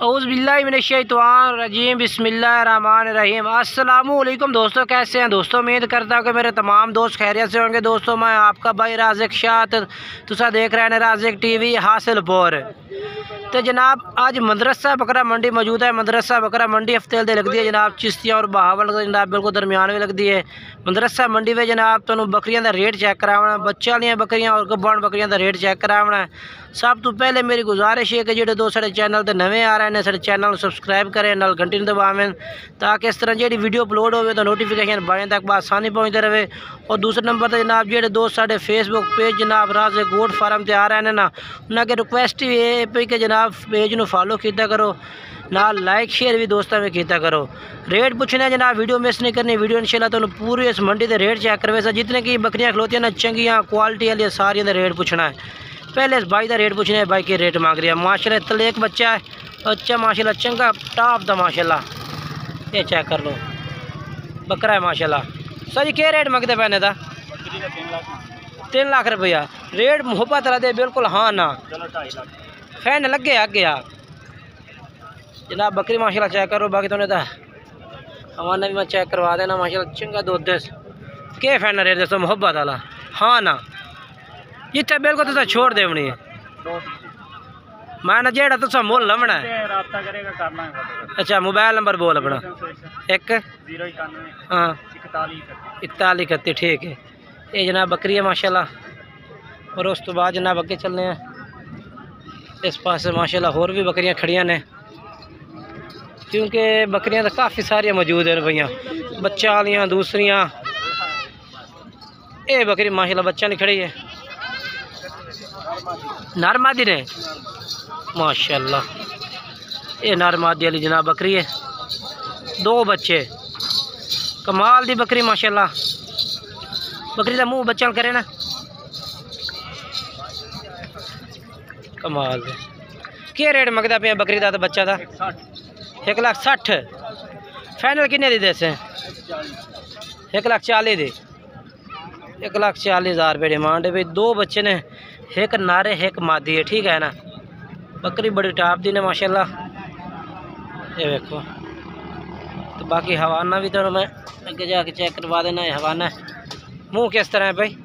औज़ु बिल्लाहि मिनश्शैतानिर्रजीम बिस्मिल्लाहिर्रहमानिर्रहीम। अस्सलामुअलैकुम दोस्तों, कैसे हैं दोस्तों? उम्मीद करता हूँ कि मेरे तमाम दोस्त खैरियत से होंगे। दोस्तों मैं आपका भाई राज़िक शाह, तुसा देख रहे हैं राज़िक टीवी हासिलपुर। तो जनाब आज मदरसा बकरा मंडी मौजूद है। मदरसा बकरा मंडी हफ्ते दे लगती है जनाब, चिश्तियाँ और बहावल जनाब बिल्कुल दरमियान में लगती है। मदरसा मंडी में जनाब तुहानू बकरियां दा रेट चेक करावना, बच्चा वाली बकरियां और गब्बन बकरियां दा रेट चेक करावना। सब तो पहले मेरी गुजारिश है कि जो दोस्त साढ़े चैनल पर नवे आ रहे हैं साढ़े चैनल सबसक्राइब करें, नाल घंटी दबावें ताकि इस तरह जी वीडियो अपलोड हो तो नोटिफिकेशन बने तक आसानी पहुँचते रहे। और दूसरे नंबर पर जनाब जो दोस्त साढ़े फेसबुक पेज जनाब राज़िक गोट फार्म पर आ रहे हैं ना, उन्हें रिक्वेस्ट भी है कि जनाब पेज में फॉलो किया करो, नाल लाइक शेयर भी दोस्तों में किया करो। रेट पूछने जनाब वीडियो मिस नहीं करनी। वीडियो इंशाल्लाह तो पूरी इस मंडी के रेट चेक करवे सा, जितने की बकरियां खलोती ना चंगियां क्वालिटी वाली सारिया का रेट पूछना है। पहले इस भाई का रेट पूछना है, भाई के रेट मांग रही है। माशाल्लाह तले एक बच्चा है, अच्छा माशाल्लाह चंगा टॉप दा माशाल्लाह, ये चेक कर लो बकरा है माशाल्लाह। सर जी क्या रेट मंगते पैने का? 3 लाख रुपया रेट मुहब्बत रहा दे बिल्कुल। हाँ ना फैन लगे आगे आ जनाब बकरी माशाल्लाह चेक करो। बाकी तो हमारा भी मैं चेक करवा देना माशाल्लाह चंगा दूध दस के फैन रेट दसो मुहब्बत वाला। हाँ ना जितना बिल्कुल तुसा छोड़ देवनी है मैं ना जेड़ा तुसा मुल लवना है। अच्छा मोबाइल नंबर बोल अपना। 1 हाँ 41 31 ठीक है। ये जनाब बकरी है माशाल्लाह। और उस तो बाद जनाब अगे चलने हैं इस पास माशाल्लाह होर भी बकरियां खड़ियां ने, क्योंकि बकरियां तो काफ़ी सारियां मौजूद हैं भैया, बच्चा वालियाँ दूसरियाँ। ये बकरी माशाल्लाह बच्चा नहीं खड़ी है, नर मादी ने माशाल्लाह। ये नर मादी वाली जनाब बकरी है, 2 बच्चे कमाल दी बकरी माशाल्लाह। बकरी का मुँह बच्चा करे ना कमाल दे। क्या रेट मंगता पे बकरी का तो बच्चा था? 1,60,000 फाइनल किन्ने दी दस? 1,40,000 दी। 1,40,000 रुपये डिमांड है भाई। 2 बच्चे ने, एक नारे एक मादी है, ठीक है ना। बकरी बड़ी टॉप दी ने माशाल्लाह। ये देखो तो बाकी हवाना भी तो मैं आगे जाके चेक करवा देना है। हवाना मुँह किस तरह है भाई?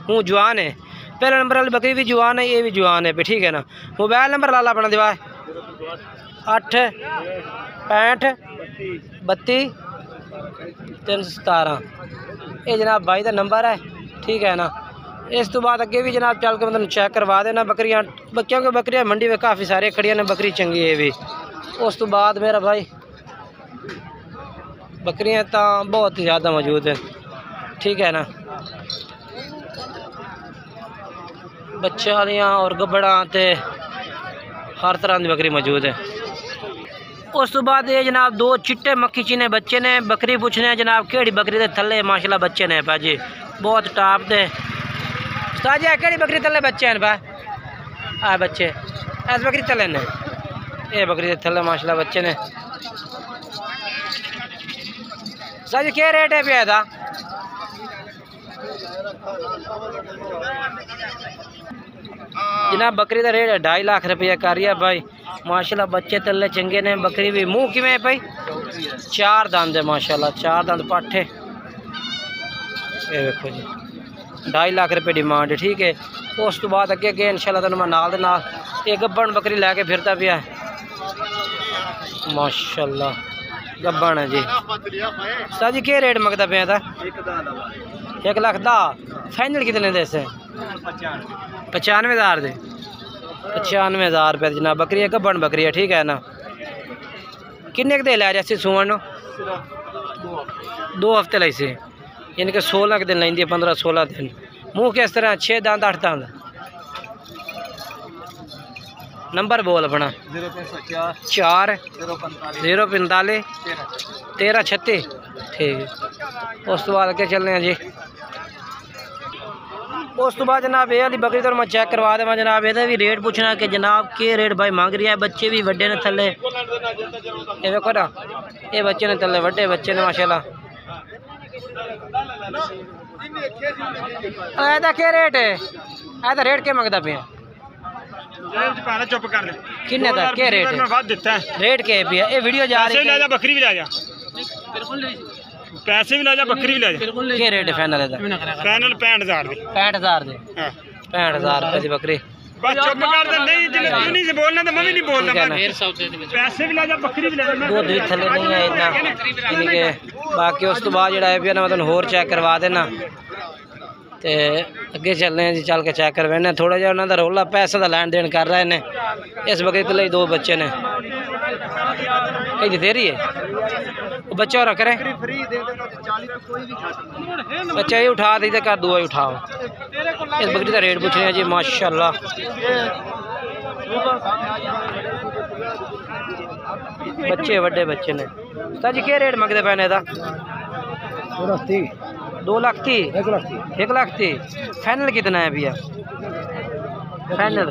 मुँह जवान है। पहले नंबर वाली बकरी भी जवान है, ये भी जवान है ठीक है ना। मोबाइल नंबर लाला अपना दिवा 8 65 32 317। ये जनाब भाई का नंबर है ठीक है ना। इस तो बाद अगे भी जनाब चल के मतलब चेक करवा देना बकरियां। क्योंकि बकरियां मंडी में काफ़ी सारे खड़ियां ने, बकरी चंगी है भी। उस तो बाद मेरा भाई बकरियां तो बहुत ही ज़्यादा मौजूद है ठीक है ना। बच्चा वालियाँ और गब्बड़ा ते हर तरह की बकरी मौजूद है। उस तो बाद ये जनाब 2 चिट्टे मक्खी चीने बच्चे ने। बकरी पूछने जनाब केड़ी बकरी के थले माशाल्लाह बच्चे ने भाजी, बहुत टॉप दे। उस्ताद जी केड़ी बकरी थले बच्चे हैं भा? आ बच्चे ऐस बकरी थले ने, ये बकरी के थले माशाल्लाह बच्चे ने। उस्ताद जी क्या रेट है पे था? जनाब बकरी का रेट 2.5 लाख रुपया कर रही है भाई माशाल्लाह। बच्चे तले चंगे ने। बकरी भी मुँह किमें है भाई? 4 दंद है माशाल्लाह, 4 दंद पाठे। ये देखो जी 2.5 लाख रुपये डिमांड है ठीक है। उस तो बाद अगे अगे इंशाल्लाह तुहानू मैं नाल दे नाल एक गब्बन बकरी लैके फिरता पिया माशाल्लाह। गब्बन है जी। सर जी क्या रेट मंगता पे था? 1,10,000 फाइनल कितने दे से? 95,000 दे। 95,000 रुपये जनाब बकरी है, गब्बन बकरी है ठीक है ना। किन्ने के दे लै रहे सूवन? 2 हफ्ते लाई से, यानी कि 16 के दिन लेंदी है, 15-16 दिन। मुँह किस तरह? 6 दंद 8 दंद। नंबर बोल अपना। 4 045 13 36 ठीक है। उस तो बाद अगे चलने हैं जी। उस तो बाद जनाब ये वाली बकरी तो मैं चेक करवा देव जनाब। ये भी रेट पूछना कि जनाब के रेट भाई मांग रही है। बच्चे भी वड्डे ने थले, ये देखो ना, ये बच्चे ने थले वड्डे बच्चे ने माशाल्लाह। क्या रेट है? रेट क्या मंगता पे? चुप कर दे किन्ने दा क्या रेट है? मैं वध दिता है रेट क्या है भैया? ये वीडियो जा रही है, बकरी भी ले जा, पैसे भी ले जा, बकरी भी ले जा। क्या रेट है फाइनल दा? फाइनल 65,000 दी। 65,000 दी। हां 65,000 रुपए दी बकरी। बस चुप कर दे, नहीं जिन्हें तू नहीं से बोलना तो मैं भी नहीं बोलना। पैसे भी ले जा, बकरी भी ले जा। दूध भी थले नहीं है इतना, यानी कि बाकी उस तो बाद जेड़ा है मैं तुहानू होर चेक करवा देना ते अगे चलने जी, चल के चेक करवाने थोड़ा जिहा उन्हां दा रौला पैसे दा लैन देन कर रहे ने। इस बकरी के लिए 2 बच्चे ने, कहीं दे रही है वो बच्चा रख रहे बच्चा ही उठा दी कर दुआ ही उठाओ। इस बकरी का रेट पूछ रहे हैं जी माशाल्लाह। बच्चे बड़े बच्चे ने। जी क्या रेट मंगते पैने का? 2 लाख 30, 1 लाख 30। फाइनल कितना है भैया? फाइनल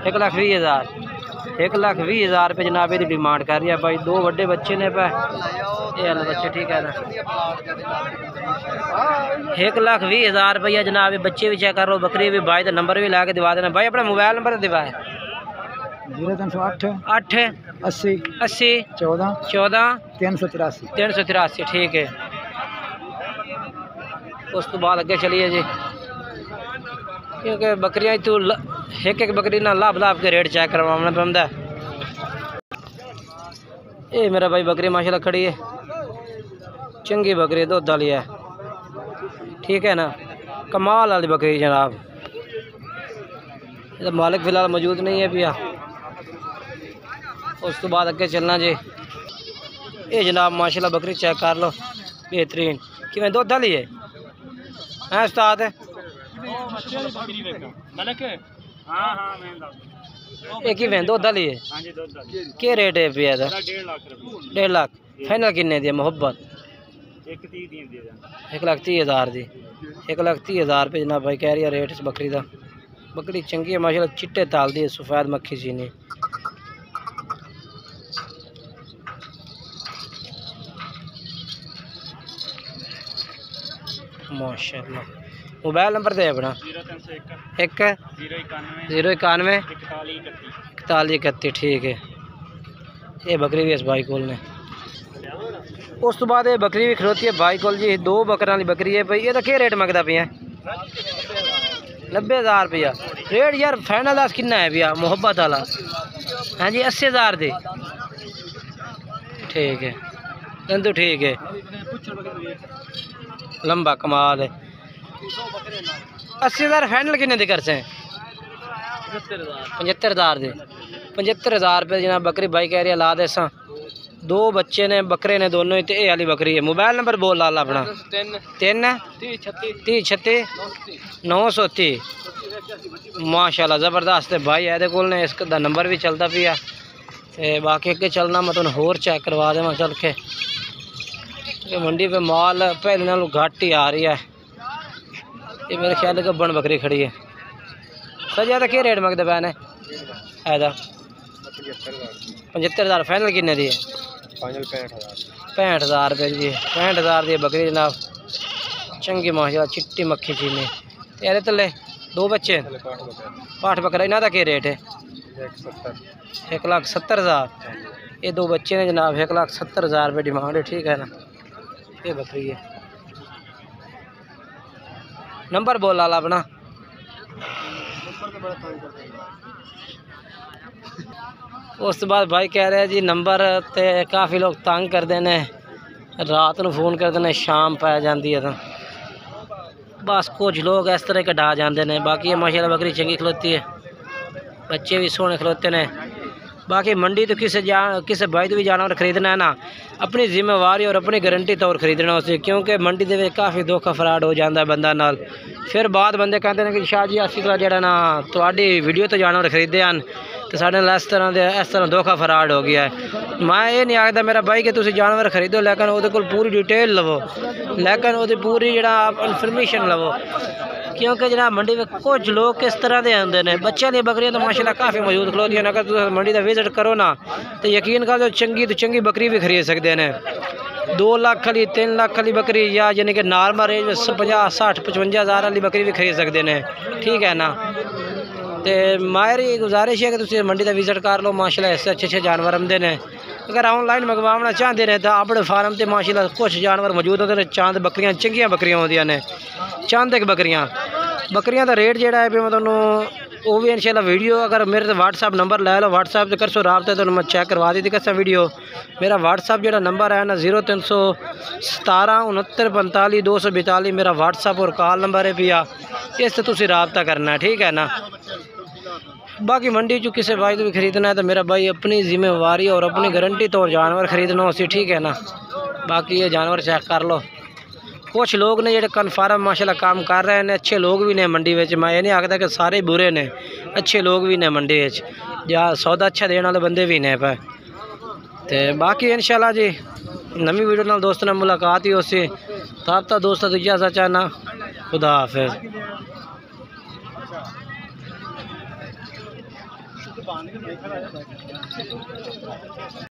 1,20,000। 1,20,000 रुपये जनाब ये डिमांड कर रही है भाई। 2 बड़े बच्चे ने पे, ये बच्चे ठीक है ना। 1,20,000 रुपया जनाब। ये बच्चे भी चेक कर लो, बकरी भी। भाई का नंबर भी ला के दिवा देना भाई। अपना मोबाइल नंबर दिवाए 0308 8 80 80 14 14 383। 383 ठीक है। उस तो बाद अगे चलिए जी, क्योंकि बकरियां तो एक बकरी ना लाभ के रेट चेक करवाना पैंदा। ये मेरा भाई बकरी माशाल्लाह खड़ी है, चंगी बकरी दुध वाली है, ठीक है ना, कमाल वाली बकरी जनाब। ये मालिक फिलहाल मौजूद नहीं है भैया। उस तो बाद अगे चलना जी। ये जनाब माशाल्लाह बकरी चेक कर लो, बेहतरीन। कि दुध वाली है उस्ताद? एक ही दुध वाली है। क्या रेट है भैया? 1.5 लाख। फाइनल किन्ने दी मोहब्बत? 1,30,000 दी। 1,30,000 रुपये जनाब भाई कह रही है रेट इस बकरी का। बकरी चंगी है माशाल्लाह, चिट्टे ताल दी है, सफेद मक्खी चीनी। माशाल्लाह। मोबाइल नंबर दे अपना? 091 4131। ठीक है। ये बकरी भी इस भाई कोल ने। उस तो बाद ये बकरी भी खड़ोती है भाई कोल जी। 2 बकरां वाली बकरी है भाई। ये क्या रेट मंगता पे? 90,000 रुपया रेट यार। फाइनल दस कितना है भैया मोहब्बत वाला? हाँ जी 80,000 दे। ठीक है तो ठीक है, लंबा कमाल है। 80,000 फाइनल किन्ने दे कर से? 75,000 दे। 75,000 रुपये जनाब बकरी भाई कह रही है ला दे सा। 2 बच्चे ने, बकरे ने दोनों ही, तो ये वाली बकरी है। मोबाइल नंबर बोल ला अपना? 3 30 36 930। माशाल्लाह ज़बरदस्त है भाई। ये कोल ने इसका नंबर भी चलता पिया। ते बाकी अगे चलना मैं तुहानू होर चेक करवा देवां चल के। मंडी पे माल पहले नालों घट ही आ रही है। ये मेरे ख्याल गब्बन बकरी खड़ी है। सजा का क्या रेट मंगते पे ने? 75,000। फाइनल किन्ने दी है? 65,000 रुपये जी। 65,000 दी बकरी जनाब, चंगी माशाल्लाह, चिट्टी मक्खी चीनी। यार तले 2 बच्चे पाठ बकरा, इन्हों का क्या रेट है? 1,70,000। ये 2 बच्चे ने जनाब, 1,70,000 रुपये डिमांड है, ठीक है ना। ये बकरी है। नंबर बोल ला अपना? उस बाद भाई कह रहे हैं जी नंबर ते काफ़ी लोग तंग करते हैं, रात को फ़ोन करते हैं, शाम पै जाती है तो बस कुछ लोग इस तरह कढ़ा जाते हैं। बाकी माशाल्लाह बकरी चंगी खलोती है, बच्चे भी सोहने खलोते हैं। बाकी मंडी तो किसी भाई तो भी जानवर खरीदना है ना, अपनी जिम्मेवारी और अपनी गारंटी तौर खरीदना उसे, क्योंकि मंडी के काफ़ी धोखा फराड हो जाता है बंदा नाल। फिर बाद बंदे कहते हैं कि शाह जी असी तो जरा ना थोड़ी वीडियो तो जानवर खरीदे हैं तो साढ़े नाल इस तरह धोखा फराड हो गया है। मैं ये नहीं आखता मेरा भाई कि तुम जानवर खरीदो, लेकिन वो पूरी डिटेल लवो, लेकिन वो पूरी जरा इन्फॉर्मेशन लवो, क्योंकि जनाब मंडी में कुछ लोग किस तरह के आते हैं। बच्चे वाली बकरियां तो माशाल्लाह काफ़ी मौजूद खलोतियां, अगर तुम मंडी का विजिट करो ना तो यकीन कर तो चंगी बकरी भी खरीद सकते हैं। 2 लाख वाली 3 लाख वाली बकरी या यानी कि नॉर्मल रेंज में 50 60 55 हज़ार वाली बकरी भी खरीद सकते हैं, ठीक है ना। तो मायरी गुजारिश है कि तुम मंडी का विजिट कर लो। माशाल्लाह ऐसे अच्छे जानवर आते हैं। अगर ऑनलाइन मंगवाना चाहते हैं तो अपने फार्म से माशाल्लाह कुछ जानवर मौजूद होते हैं। चांद बकरियां चंगियां बकरियां होंदियां ने, चांद बकरियां का रेट जोड़ा है मैं तुहानू वो भी इंशाल्लाह वीडियो अगर मेरे व्हाट्सअप नंबर ले लो, व्हाट्सअप कर सो रबते तो मैं चेक करवा दी कैसा वीडियो। मेरा व्हाट्सअप जो नंबर है ना 0317 69 45 242 मेरा व्हाट्सअप और कॉल नंबर है भैया, इससे तुम रबता करना है, ठीक है ना। बाकी मंडी चो किसी भाई तो भी खरीदना है तो मेरा भाई अपनी जिम्मेवारी और अपनी गारंटी तौर जानवर खरीदना उसी, ठीक है ना। बाकी ये जानवर चेक कर लो। कुछ लोग ने जो कन्फर्म माशाल्लाह काम कर रहे हैं, अच्छे लोग भी ने मंडी में। मैं ये नहीं आखता कि सारे बुरे ने, अच्छे लोग भी ने मंडी में, या सौदा अच्छा देने वाले बंदे भी ने पे। तो बाकी इंशाल्लाह जी नवी वीडियो नाल दोस्तों ने मुलाकात ही उसी तब तक दोस्तों तो इजाज़त चाहना। खुदा हाफिज़।